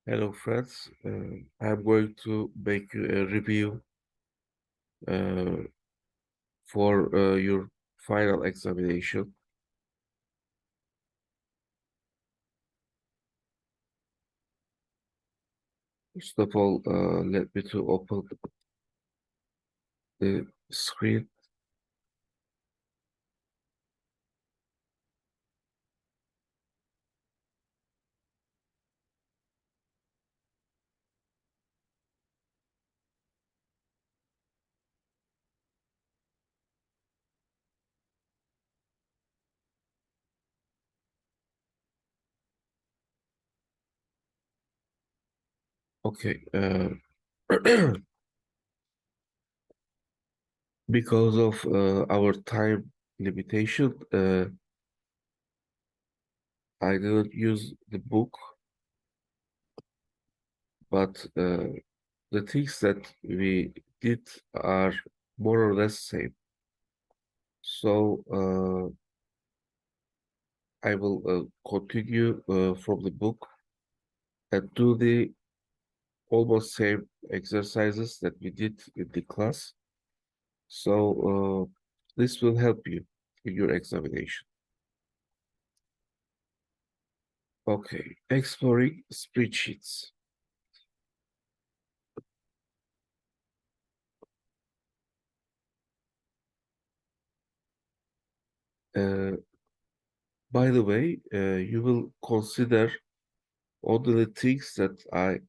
Hello, friends. I'm going to make you a review uh, for your final examination. First of all, let me to open the screen. Okay. Because of our time limitation, I didn't use the book, but the things that we did are more or less same. So I will continue from the book and do the almost same exercises that we did in the class. So this will help you in your examination. Okay, exploring spreadsheets. Uh, by the way, you will consider only the things that I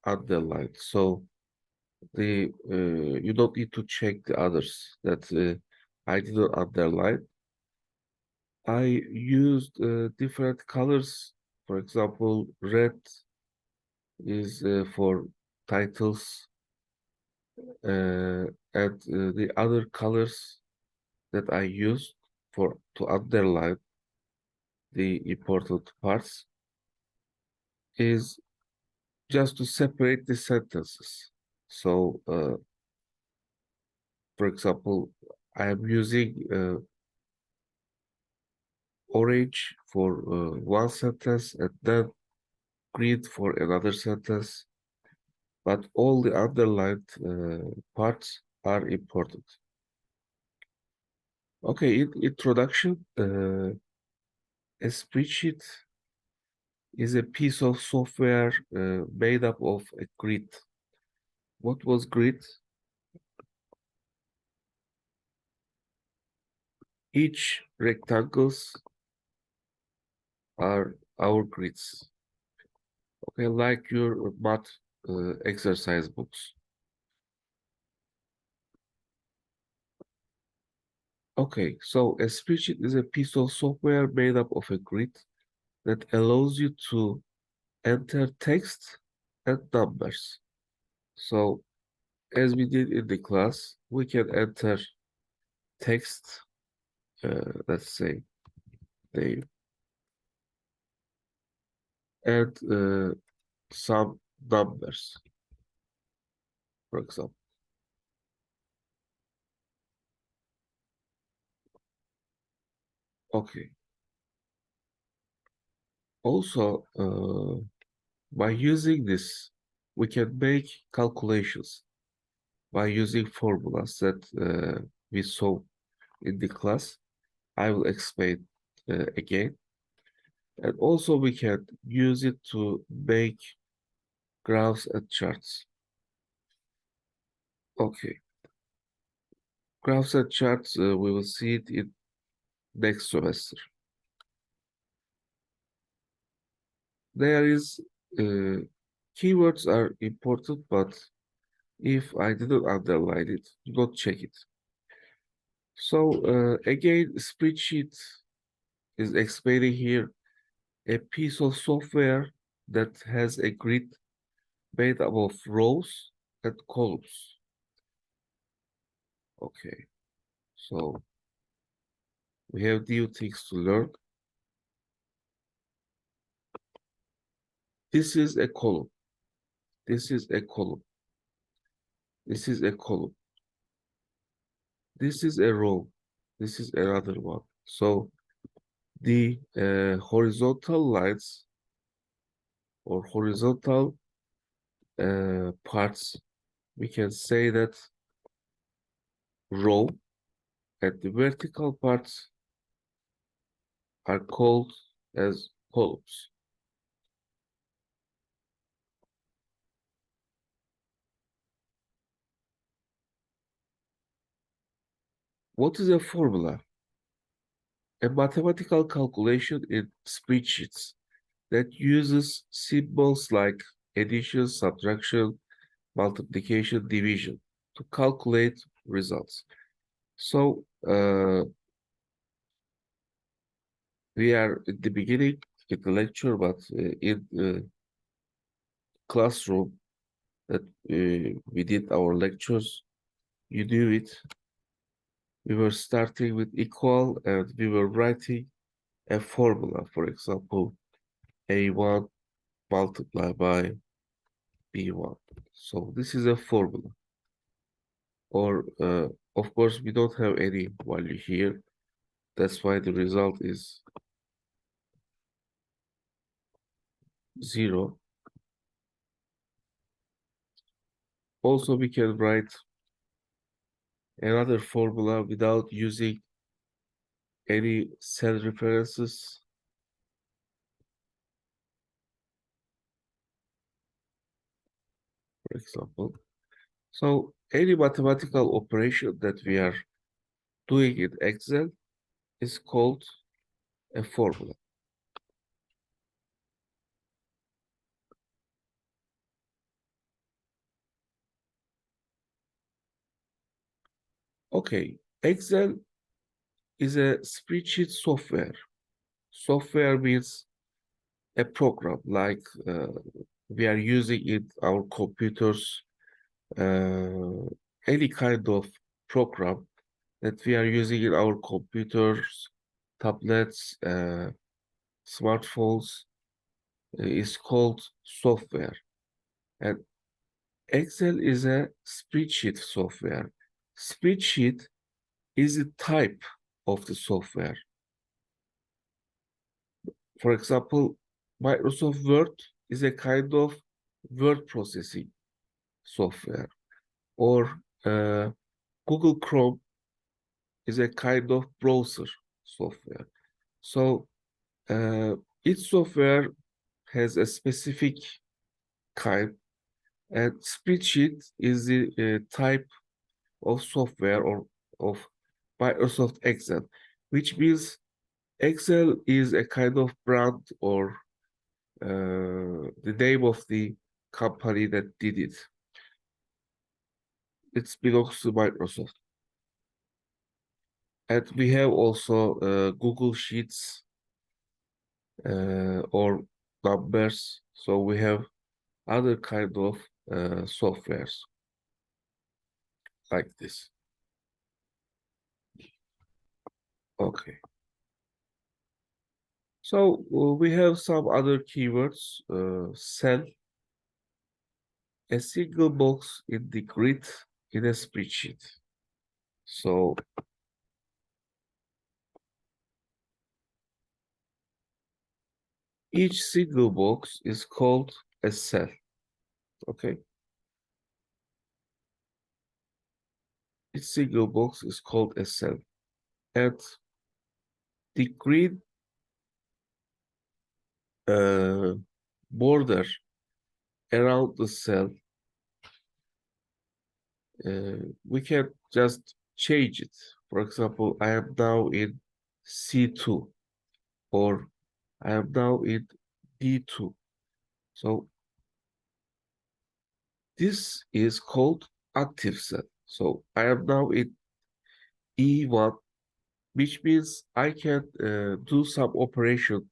underlined. So the you don't need to check the others that I didn't underline. I used different colors. For example, red is for titles, and the other colors that I used for to underline the important parts is just to separate the sentences. So, for example, I am using orange for one sentence and then green for another sentence, but all the underlined parts are important. Okay, in introduction, a spreadsheet is a piece of software made up of a grid. What was grid? Each rectangles are our grids. Okay, like your math exercise books. Okay, so a spreadsheet is a piece of software made up of a grid that allows you to enter text and numbers. So, as we did in the class, we can enter text, let's say, name, and some numbers, for example. Okay. Also, by using this, we can make calculations by using formulas that we saw in the class. I will explain again. And also we can use it to make graphs and charts. Okay, graphs and charts, we will see it in next semester. There is, keywords are important, but if I didn't underline it, do not check it. So again, spreadsheet is explaining here a piece of software that has a grid made up of rows and columns. Okay, so we have new things to learn. This is a column. This is a column. This is a column. This is a row. This is another one. So the horizontal lines or horizontal parts, we can say that row and the vertical parts are called as columns. What is a formula? A mathematical calculation in spreadsheets that uses symbols like addition, subtraction, multiplication, division to calculate results. So we are at the beginning in the lecture, but in classroom that we did our lectures, you do it. We were starting with equal and we were writing a formula, for example, A1 multiplied by B1. So this is a formula. Or, of course, we don't have any value here. That's why the result is 0. Also, we can write another formula without using any cell references. For example. So any mathematical operation that we are doing in Excel is called a formula. Okay, Excel is a spreadsheet software. Software means a program like we are using in our computers, uh, any kind of program that we are using in our computers, tablets, smartphones is called software. And Excel is a spreadsheet software. Spreadsheet is a type of the software. For example, Microsoft Word is a kind of word processing software, or Google Chrome is a kind of browser software. So each software has a specific kind, and spreadsheet is the type of software or of Microsoft Excel, which means Excel is a kind of brand or the name of the company that did it. It belongs to Microsoft. And we have also Google Sheets or Numbers. So we have other kind of softwares like this. Okay. So we have some other keywords. Cell, a single box in the grid in a spreadsheet. So each single box is called a cell. Okay. Each single box is called a cell. And the green uh, border around the cell, we can just change it. For example, I am now in C2 or I am now in D2. So this is called active cell. So I am now in E1, which means I can do some operation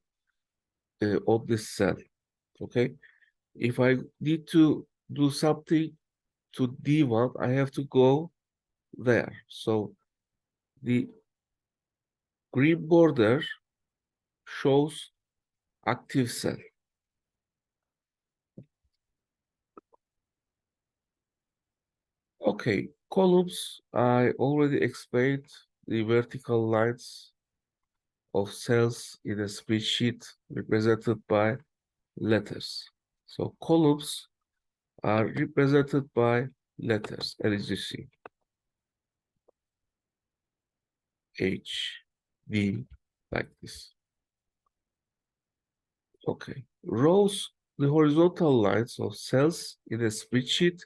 on this cell. Okay. If I need to do something to D1, I have to go there. So the green border shows active cell. Okay, columns, I already explained the vertical lines of cells in a spreadsheet represented by letters. So columns are represented by letters, as you see, H, D, like this. Okay. Rows, the horizontal lines of cells in a spreadsheet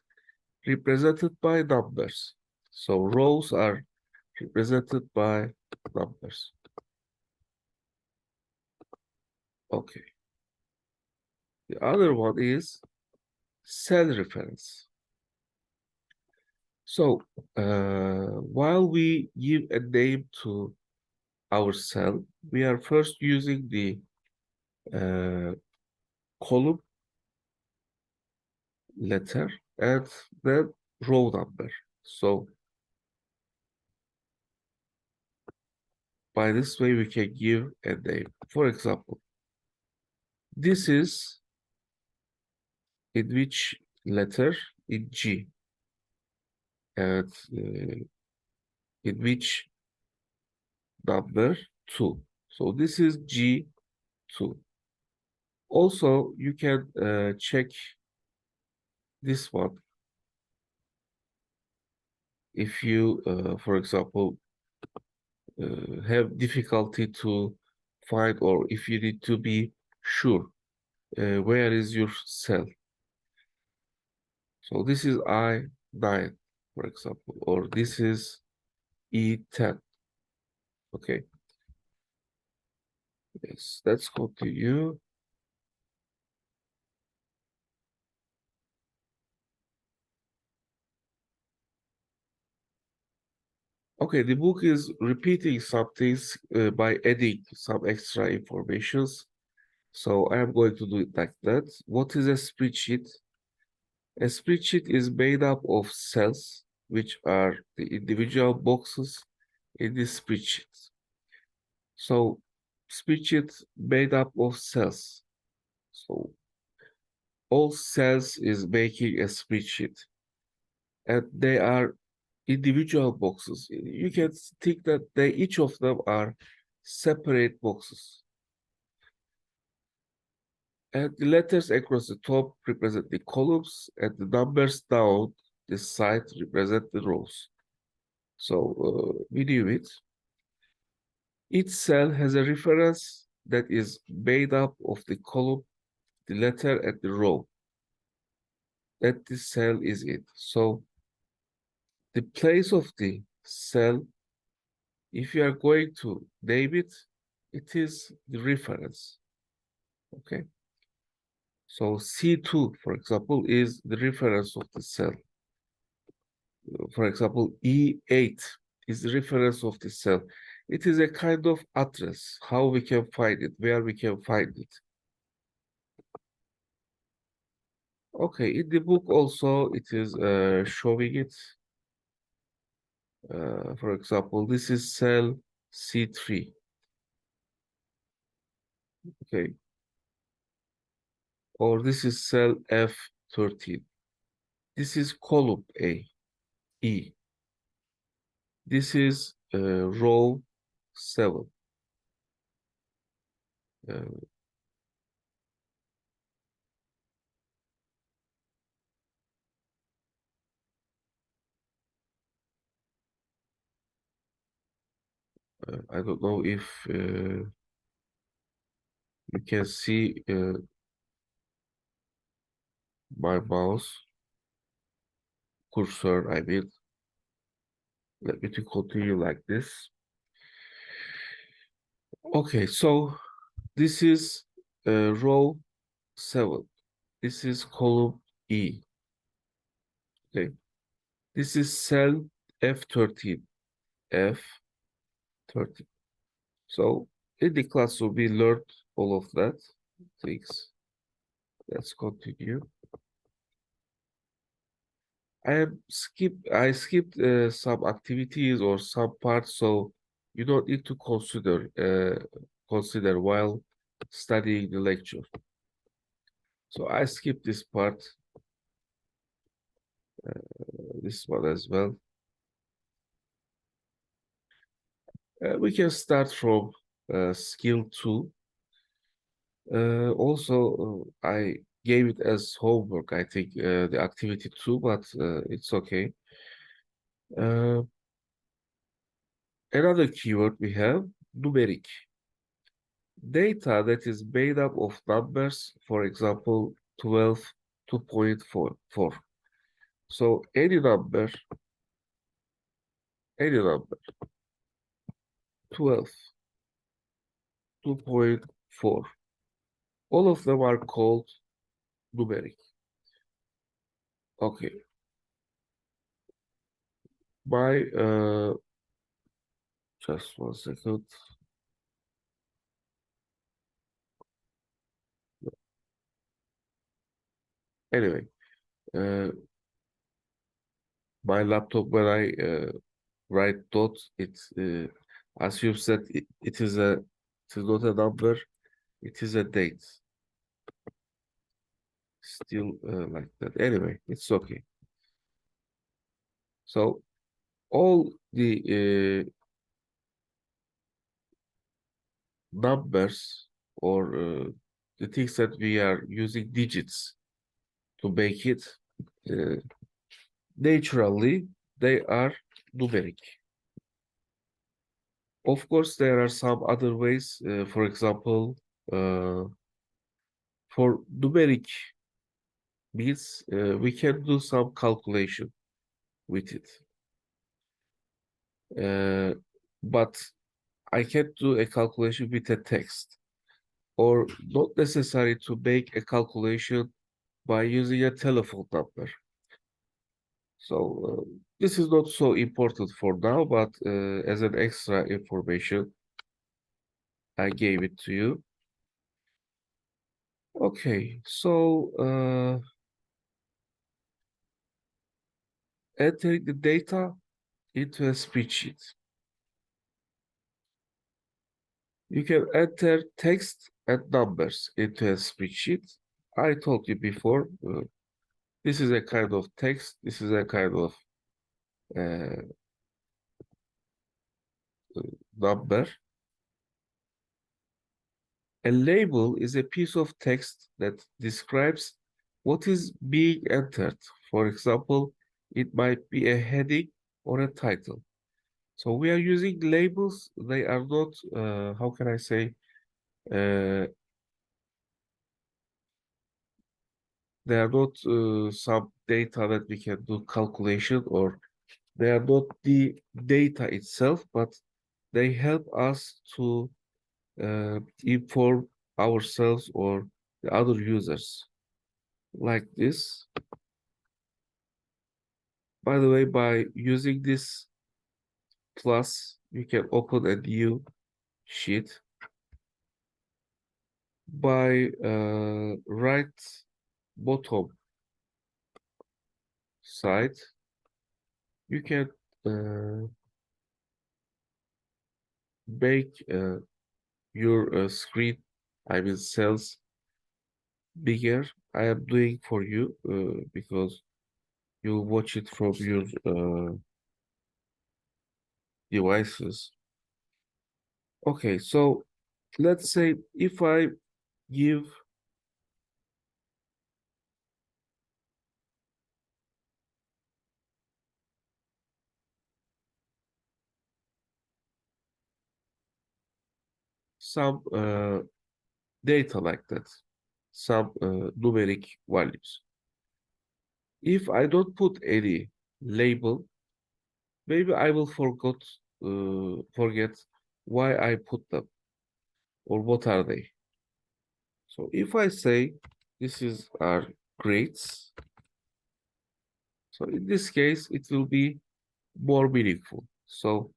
represented by numbers. So rows are represented by numbers. Okay. The other one is cell reference. So while we give a name to our cell, we are first using the uh, column letter and then row number. So by this way, we can give a name. For example, this is in which letter? In G. And in which number? 2. So this is G2. Also, you can check this one. If you, for example, have difficulty to find, or if you need to be sure where is your cell. So this is I9, for example, or this is E10. Okay, yes, let's continue. Okay, the book is repeating some things by adding some extra informations. So I am going to do it like that. What is a spreadsheet? A spreadsheet is made up of cells, which are the individual boxes in this spreadsheet. So spreadsheet made up of cells. So all cells is making a spreadsheet, and they are individual boxes. You can think that they each of them are separate boxes. And the letters across the top represent the columns, and the numbers down the side represent the rows. So we do it. Each cell has a reference that is made up of the column, the letter, and the row that this cell is in. So the place of the cell, if you are going to name it, it is the reference. Okay. So C2, for example, is the reference of the cell. For example, E8 is the reference of the cell. It is a kind of address, how we can find it, where we can find it. Okay, in the book also it is showing it. For example, this is cell C3. Okay, or this is cell F13. This is column A, E. This is row 7. Uh, I don't know if you can see my mouse cursor. I mean, let me to continue like this. Okay, so this is row 7. This is column E. Okay, this is cell F13. F13. So in the classroom, we learned all of that things. Let's continue. I skipped some activities or some parts, so you don't need to consider while studying the lecture. So I skipped this part, this one as well. We can start from skill 2. Also, I gave it as homework, I think, the activity too, but it's okay. Uh, Another keyword we have, numeric. Data that is made up of numbers, for example, 12 to 0.44. So any number, 12 to 0.4. All of them are called numeric. Okay. My just 1 second. Anyway, uh, my laptop when I write dots, it assumes that it is not a number, it is a date. Still like that. Anyway, it's okay. So all the numbers or the things that we are using digits to make it, uh, naturally, they are numeric. Of course, there are some other ways. For example, uh, for numeric means we can do some calculation with it. But I can't do a calculation with a text, or not necessary to make a calculation by using a telephone number. So this is not so important for now, but as an extra information, I gave it to you. Okay, so entering the data into a spreadsheet. You can enter text and numbers into a spreadsheet. I told you before, this is a kind of text, this is a kind of uh, number. A label is a piece of text that describes what is being entered. For example, it might be a heading or a title. So we are using labels. They are not, how can I say, uh, they are not some data that we can do calculation, or they are not the data itself, but they help us to inform ourselves or the other users like this. By the way, by using this plus, you can open a new sheet. By right bottom side, you can uh, make your screen, I mean cells, bigger. I am doing for you because you watch it from your devices. Okay, so let's say if I give some data like that, some numeric values. If I don't put any label, maybe I will forget why I put them or what are they. So if I say this is our grades, so in this case it will be more meaningful. So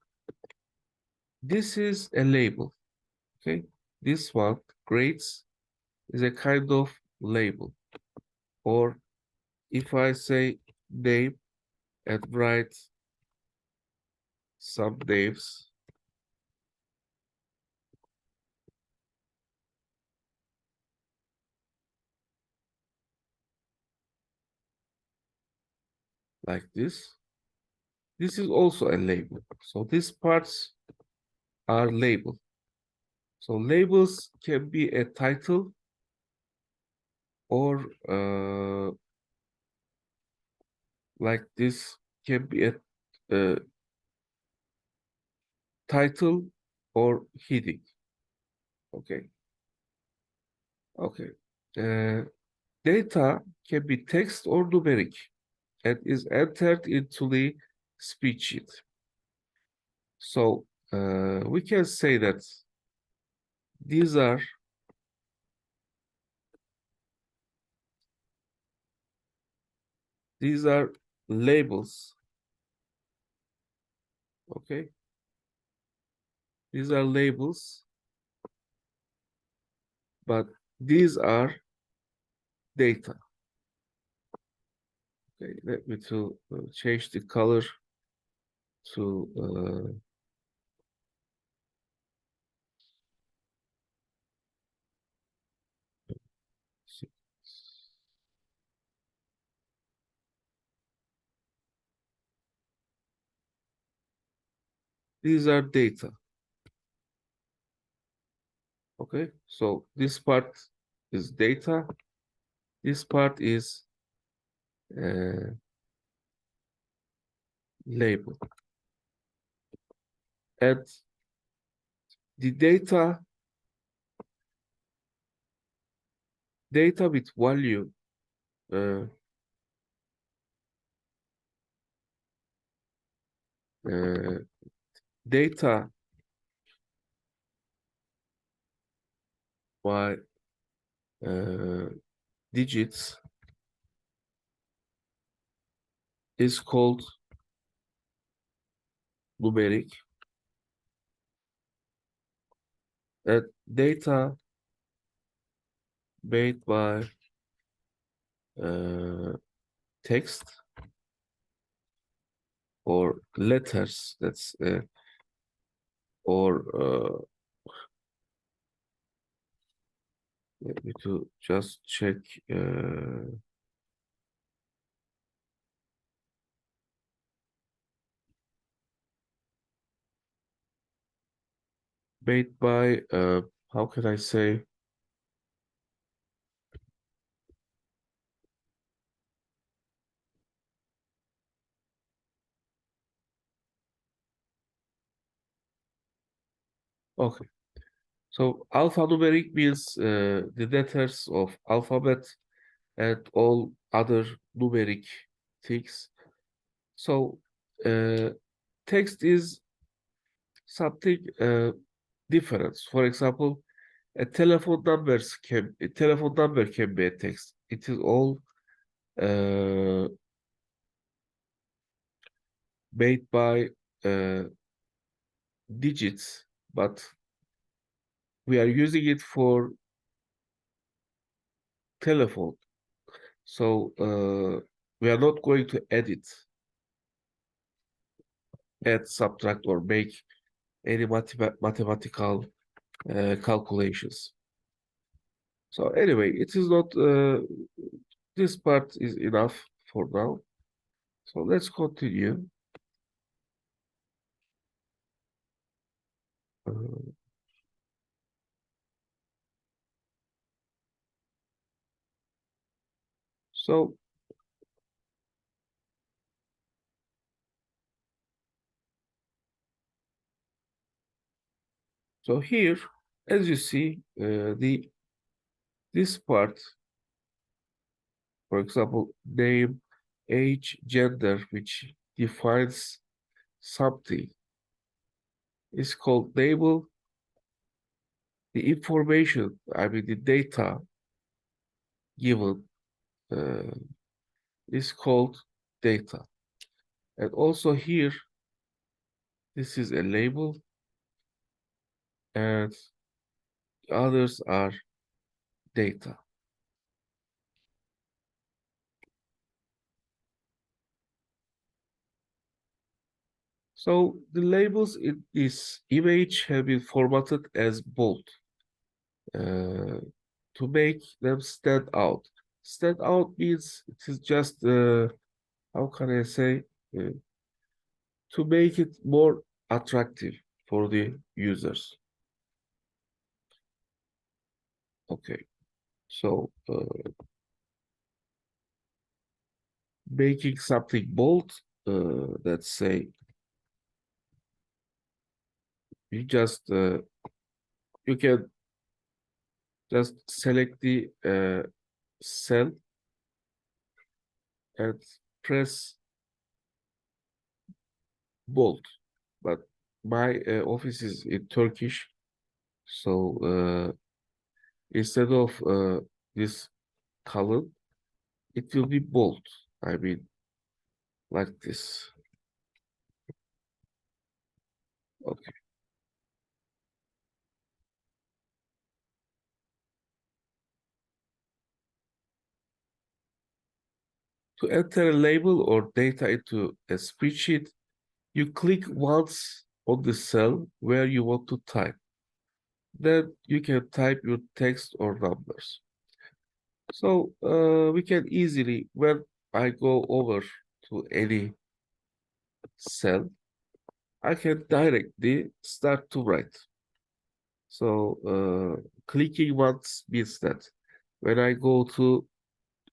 this is a label, okay? This one, grades, is a kind of label. Or if I say name and write some names like this is also a label. So these parts are labeled. So labels can be a title, or like this can be a title or heading. Okay, okay. Uh, Data can be text or numeric and is entered into the speech sheet. So we can say that these are these are labels. Okay, these are labels, but these are data. Okay, let me to change the color to these are data. Okay, so this part is data. This part is uh, label. And the data with value uh, uh, data by uh, digits is called numeric, and data made by uh, text or letters, that's or let me to just check made by how can I say, okay. So alphanumeric means the letters of alphabet and all other numeric things. So uh, text is something different. For example, a telephone number can be a text. It is all uh, made by uh, digits, but we are using it for telephone. So we are not going to edit, add, subtract, or make any mathematical calculations. So anyway, it is not, this part is enough for now. So let's continue. Uh, so, so here, as you see, this part, for example, name, age, gender, which defines something, is called label. The information, I mean the data given, uh, is called data. And also here, this is a label, and the others are data. So the labels in this image have been formatted as bold uh, to make them stand out. Stand out means it is just, how can I say, uh, to make it more attractive for the users. Okay, so making something bold, let's say you just you can just select the cell and press bold. But my office is in Turkish, so instead of this column, it will be bold. I mean, like this. Okay. To enter a label or data into a spreadsheet, you click once on the cell where you want to type. Then you can type your text or numbers. So we can easily, when I go over to any cell, I can directly start to write. So clicking once means that when I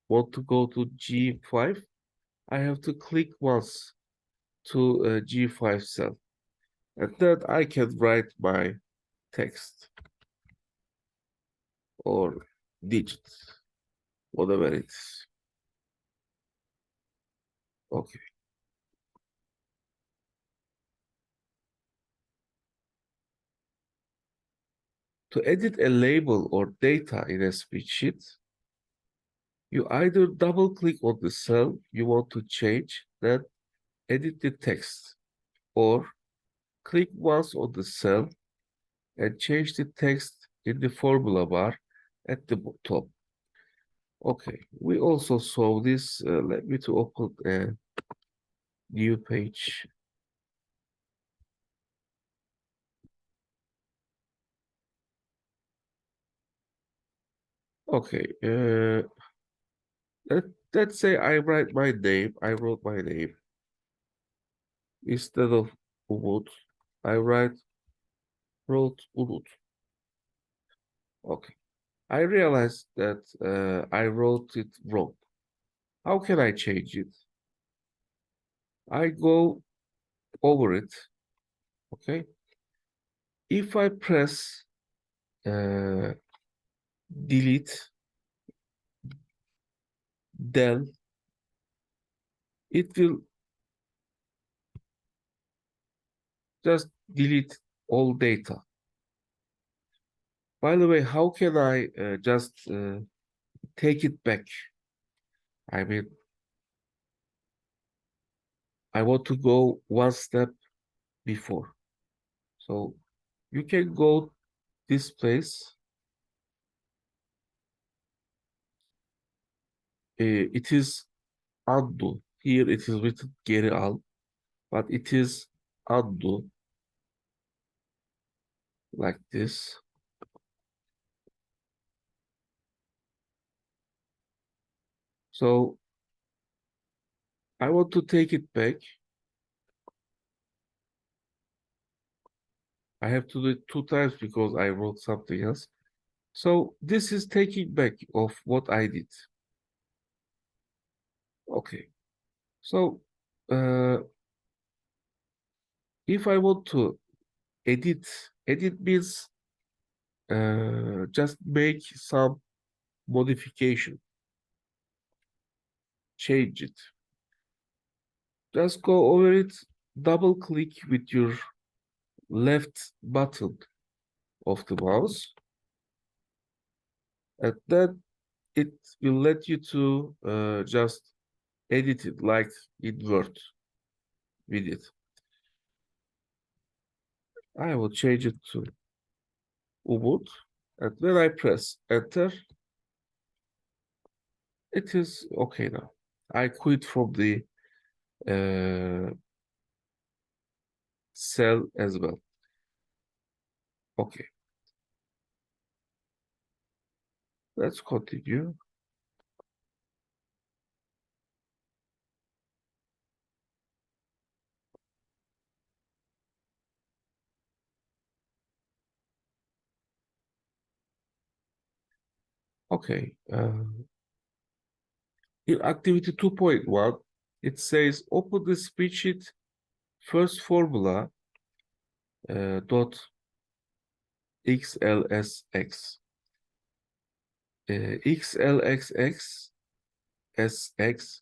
want to go to G5, I have to click once to G5 cell. And then I can write my text or digits, whatever it is. Okay. To edit a label or data in a spreadsheet, you either double click on the cell you want to change, then edit the text, or click once on the cell and change the text in the formula bar at the top. Okay, we also saw this. Let me to open a new page. Okay, let's say I write my name. I wrote my name instead of Umut. Wrote Umut. Okay, I realized that I wrote it wrong. How can I change it? I go over it. Okay, if I press uh, delete, then it will just delete all data. By the way, how can I just take it back? I mean, I want to go one step before. So you can go this place. It is undo. Here it is written geri al, but it is undo like this. So I want to take it back. I have to do it two times because I wrote something else. So this is taking back of what I did. Okay. So uh, if I want to edit, edit means just make some modification, change it. Just go over it, double click with your left button of the mouse, and then it will let you to just edit it like in Word with it. I will change it to Ubuntu, and when I press enter, it is okay now. I quit from the uh, cell as well. Okay, let's continue. Okay, in activity 2.1, It says open the spreadsheet first formula dot xlsx. xlsx sx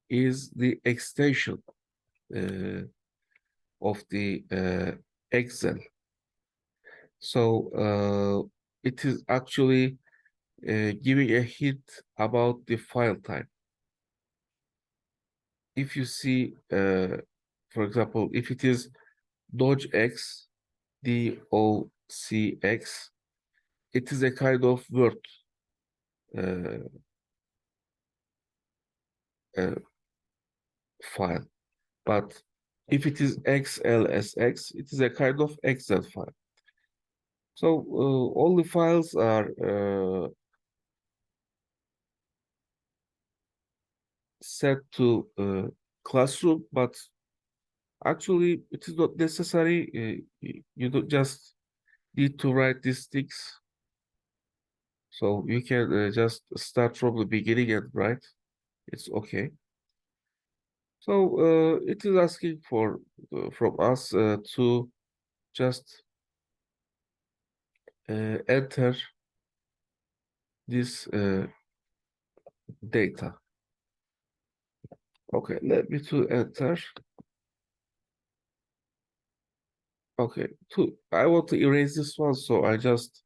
is the extension of the Excel. So it is actually giving a hint about the file type. If you see, for example, if it is docx, docx, it is a kind of Word uh, uh, file. But if it is xlsx, it is a kind of Excel file. So all the files are set to classroom, but actually it is not necessary. You don't just need to write these things. So you can just start from the beginning and write. It's okay. So it is asking for from us to just enter this data. Okay, let me to enter. Okay, I want to erase this one, so I just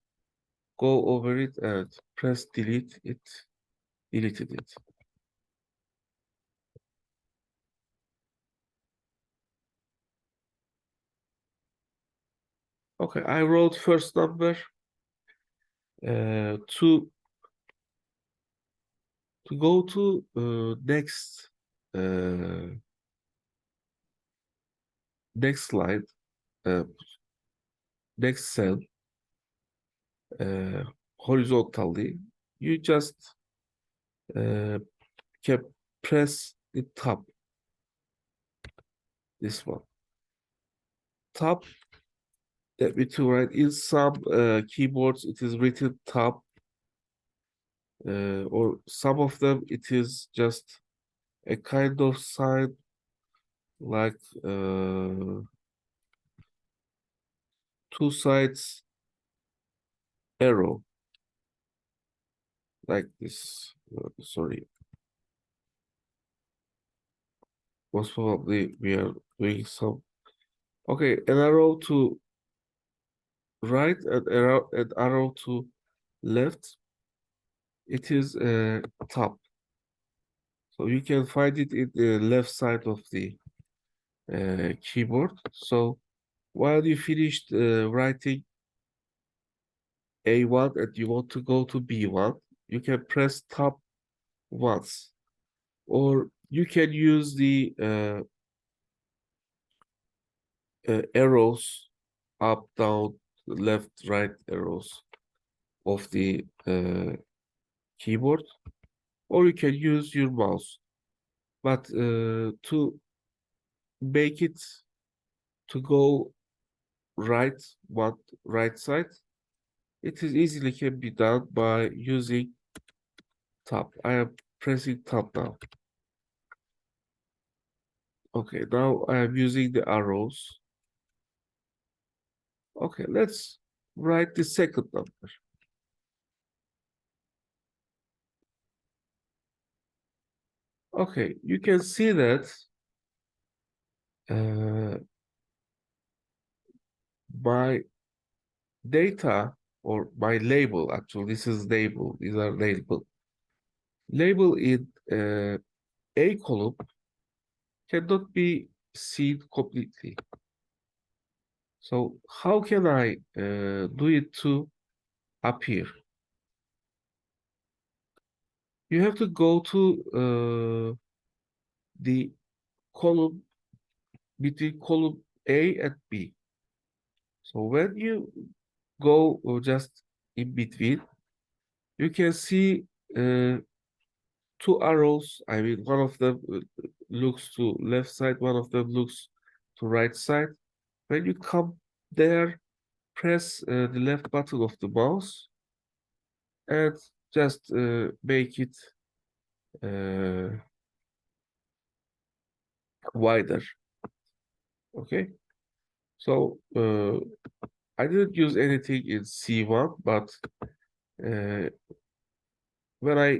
go over it and press delete it, deleted it. Okay, I wrote first number to go to uh, next slide, uh, next cell, uh, horizontally. You just uh, can press the tab, this one. Tab, let me to write in some keyboards, it is written tab, or some of them, it is just a kind of sign like two sides arrow, like this. Sorry, most probably we are doing some. Okay, an arrow to right and arrow to left. It is top. So you can find it in the left side of the keyboard. So while you finished writing A1 and you want to go to B1, you can press tab once, or you can use the arrows up, down, left, right arrows of the keyboard, or you can use your mouse. But to make it to go right, one right side, it is easily can be done by using tab. I am pressing tab now. Okay, now I am using the arrows. Okay, let's write the second number. Okay, you can see that uh, my data or my label, actually, this is label, these are label. Label in A column cannot be seen completely. So how can I do it to appear? You have to go to the column between column A and B. So when you go just in between, you can see uh, two arrows. I mean, one of them looks to left side, one of them looks to right side. When you come there, press the left button of the mouse and just make it uh, wider. Okay. So I didn't use anything in C1, but uh, when I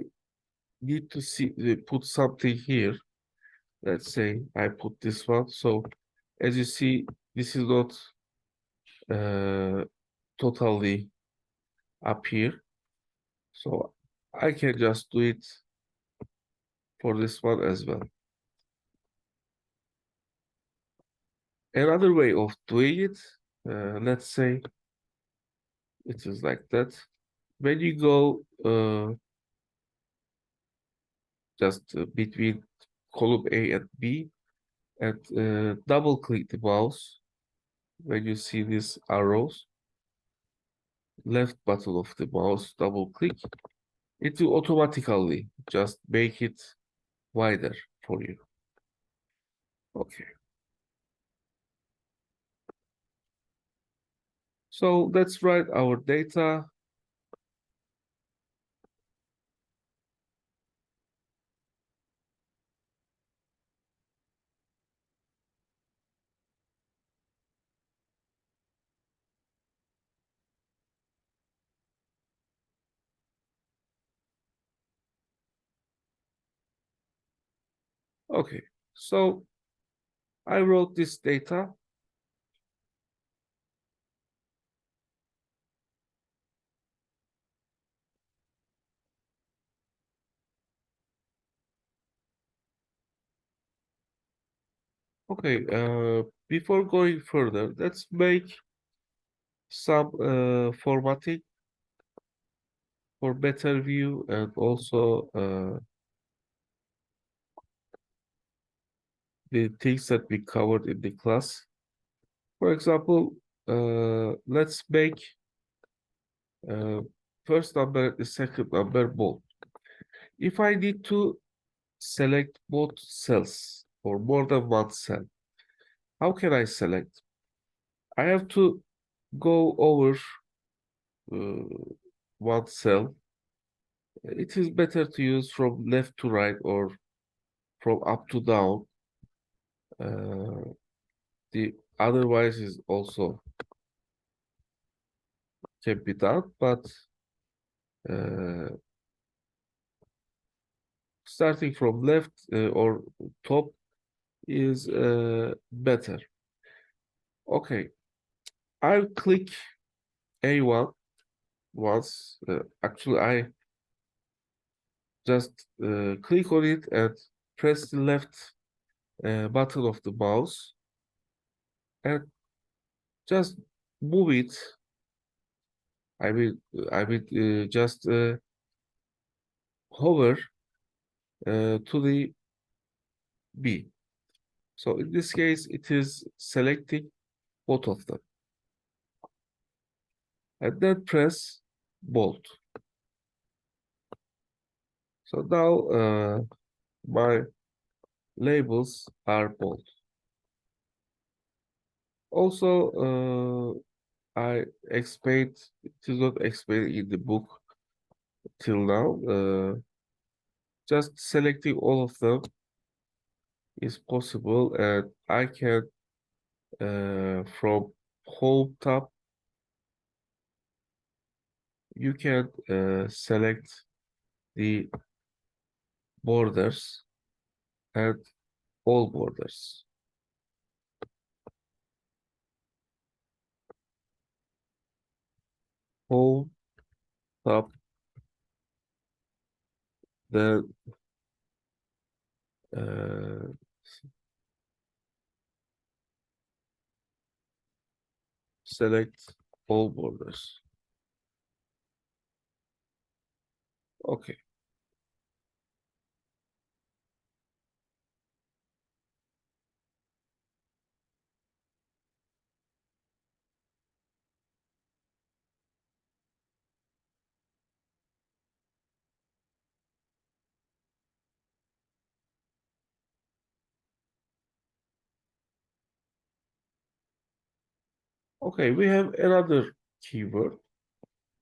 need to put something here, let's say I put this one. So as you see, this is not uh, totally up here. So I can just do it for this one as well. Another way of doing it, let's say it is like that. When you go just between column A and B and double click the mouse, when you see these arrows, left button of the mouse, double click, it will automatically just make it wider for you. Okay. So let's write our data. Okay. So I wrote this data. Okay. Before going further, let's make some formatting for better view and also the things that we covered in the class. For example, let's make uh, first number and the second number bold. If I need to select both cells or more than one cell, how can I select? I have to go over uh, one cell. It is better to use from left to right or from up to down. Uh, the otherwise is also can be done, but uh, starting from left or top is better. Okay, I'll click A1 once. Actually, I just click on it and press the left button of the mouse and just move it. I will just hover to the B. So in this case, it is selecting both of them. And then press Bold. So now my labels are bold. Also, I explained, it is not explained in the book till now. Just selecting all of them is possible, and I can from home tab, you can select the borders and all borders. Home tab, then uh, select all borders. Okay. Okay, we have another keyword,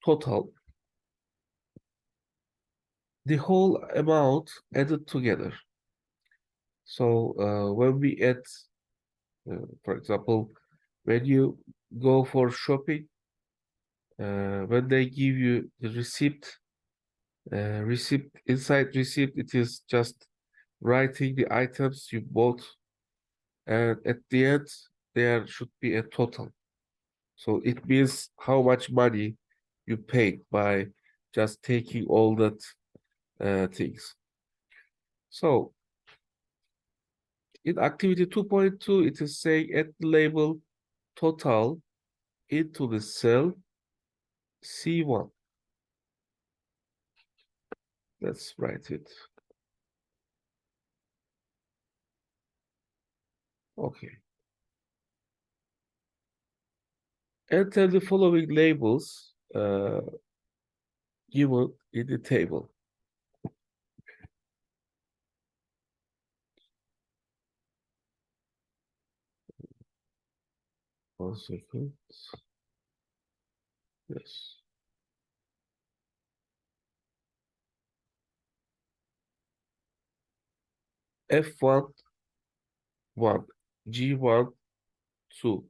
total. The whole amount added together. So when we add, for example, when you go for shopping, when they give you the receipt inside receipt, it is just writing the items you bought, and at the end there should be a total. So it means how much money you paid by just taking all that things. So in activity 2.2, it is saying add the label total into the cell C1. Let's write it. Okay. Enter the following labels given in the table. One second. Yes. F1, 1, G1, 2,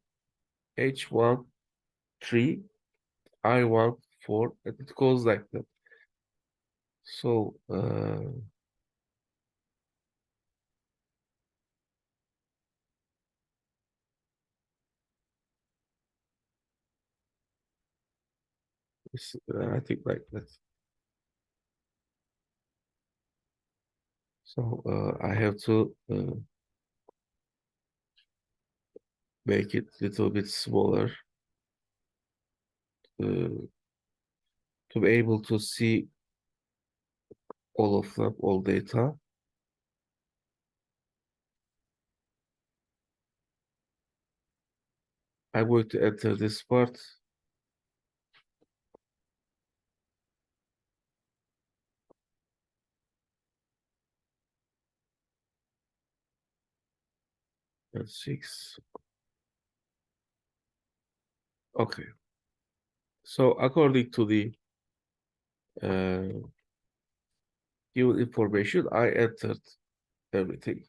H1, 3, I1, 4, and it goes like that. So, I think like that. So, I have to make it a little bit smaller uh, to be able to see all of them, all data. I'm going to enter this part. And 6. Okay. So according to the uh, given information, I entered everything.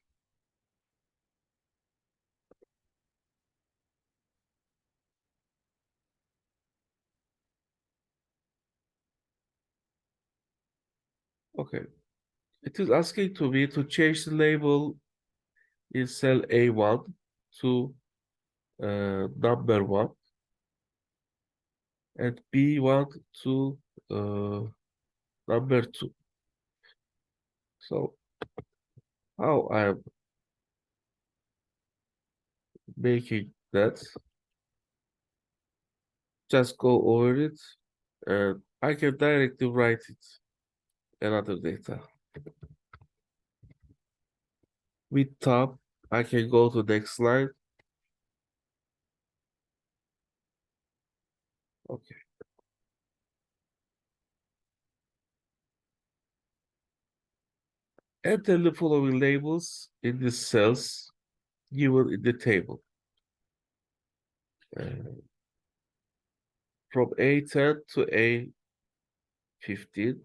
Okay. It is asking to me to change the label in cell A1 to number 1 and B1 to uh, number 2. So how I am making that, just go over it and I can directly write it another data. With tab, I can go to next slide. Okay. Enter the following labels in the cells given in the table. Uh, from A10 to A15,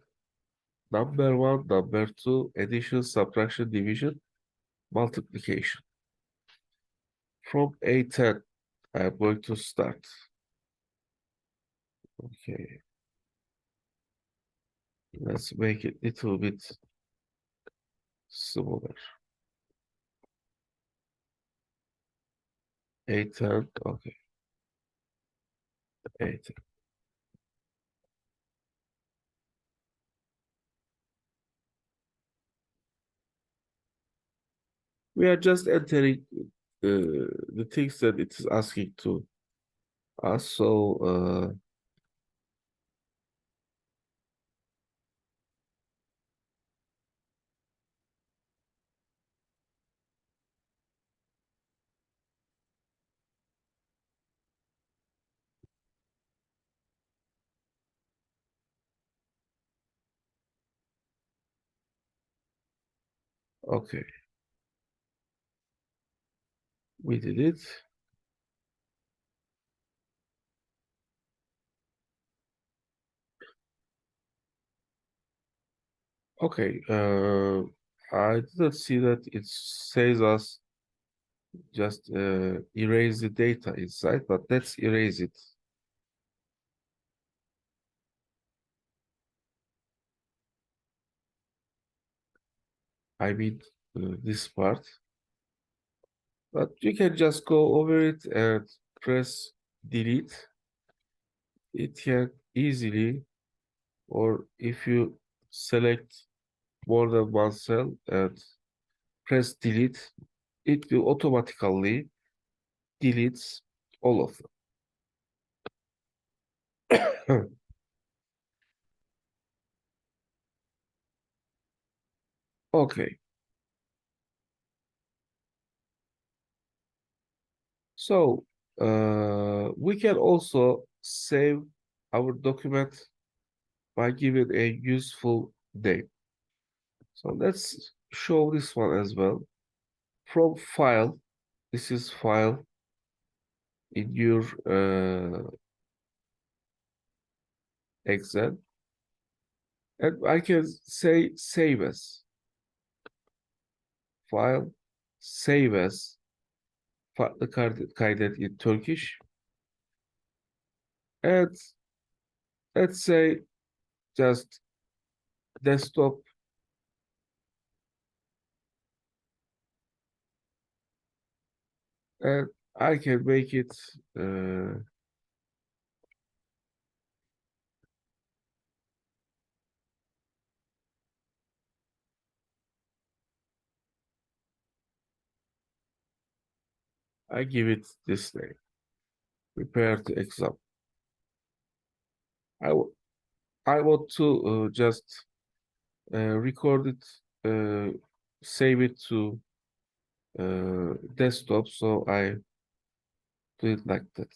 number 1, number 2, addition, subtraction, division, multiplication. From A10, I'm going to start. Okay, let's make it a little bit smaller. A10, okay, A10. We are just entering the things that it is asking to us. So, okay, we did it. Okay, I didn't see that it says us just erase the data inside, but let's erase it. I mean, this part. But you can just go over it and press delete. It can easily, or if you select more than one cell and press delete, it will automatically delete all of them. Okay, so we can also save our document by giving a useful name. So let's show this one as well. From file, this is file in your Excel, and I can say save as file, save as farklı kaydet in Turkish, and let's say just desktop, and I can make it I give it this name. Prepare to exam. I, w- I want to just record it, save it to desktop, so I do it like that.